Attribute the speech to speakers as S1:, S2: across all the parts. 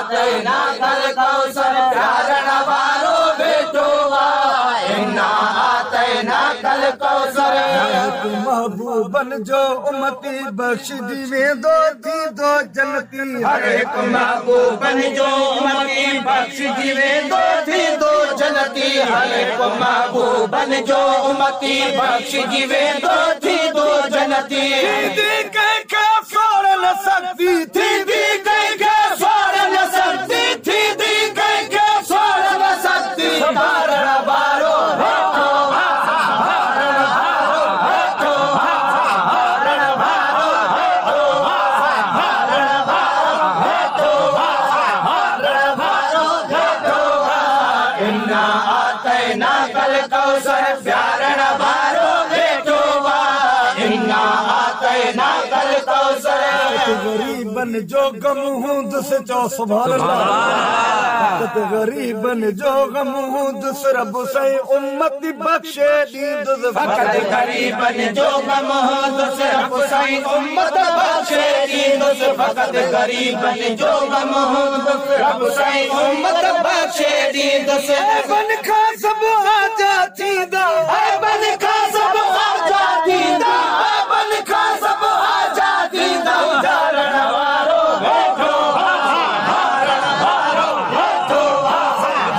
S1: आतैना कल कौसर प्यारण वारो बेटो इन्ना आतैना कल कौसर
S2: महबूबन जो उम्मती बख्श दीवे दो थी दो जन्नती
S1: हर एक महबूबन जो उम्मती बख्श दीवे दो थी दो जन्नती हर एक महबूबन जो उम्मती बख्श दीवे दो थी दो जन्नती
S2: दी कह के छोड़ न सकती थी
S1: दी कह के छोड़ न सकती थी दी कह के छोड़ न सकती भारण बारो आतैना कल कौसर प्यारण बारो बेटो इन्ना आतैना कल कौसर
S2: गरीबन जो गम हूँ दुस चो सुभान अल्लाह गरीबन जो गम हूँ दुस रब से उम्मती बख्शे दी दुस
S1: फकत गरीबन जो गम हूँ दुस रब से उम्मत बख्शे दी दुस फकत गरीबन जो गम हूँ दुस रब से उम्मत बख्शे दी दुस
S2: बन खा सब आजादी दो
S1: बन खा सब आजादी दो बन खा सब आजादी दो धारण वारो बैठो धारण वारो बैठो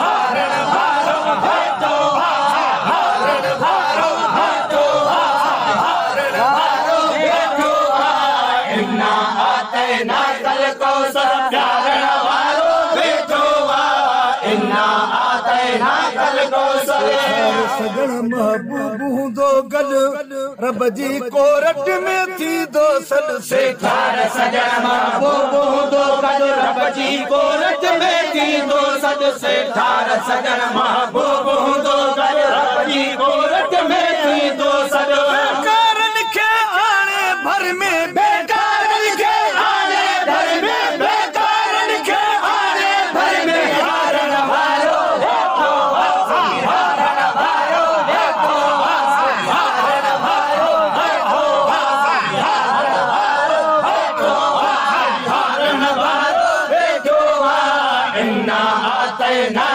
S1: धारण वारो बैठो धारण वारो बैठो धारण वारो बैठो इन्ना आतैना कल कौसर धारण वारो बैठो इन्ना आतैना कल कौसर
S2: सगण महबूब हूँ दो गल रब जी कोरट में थी दो सल से
S1: ठार सजन महबूब हूँ दो गल रब जी कोरट में थी दो सद से ठार सजन महबूब हूँ दो गल रब जी कोरट में थी दो सद
S2: बेकार लिखे आने भर में
S1: बेकार लिखे आने भर में बेकार लिखे आने भर में हारण वारो देखो हारण वारो देखो हारण वारो देखो हारण वारो देखो हारण वारो देखो इन्ना आतैना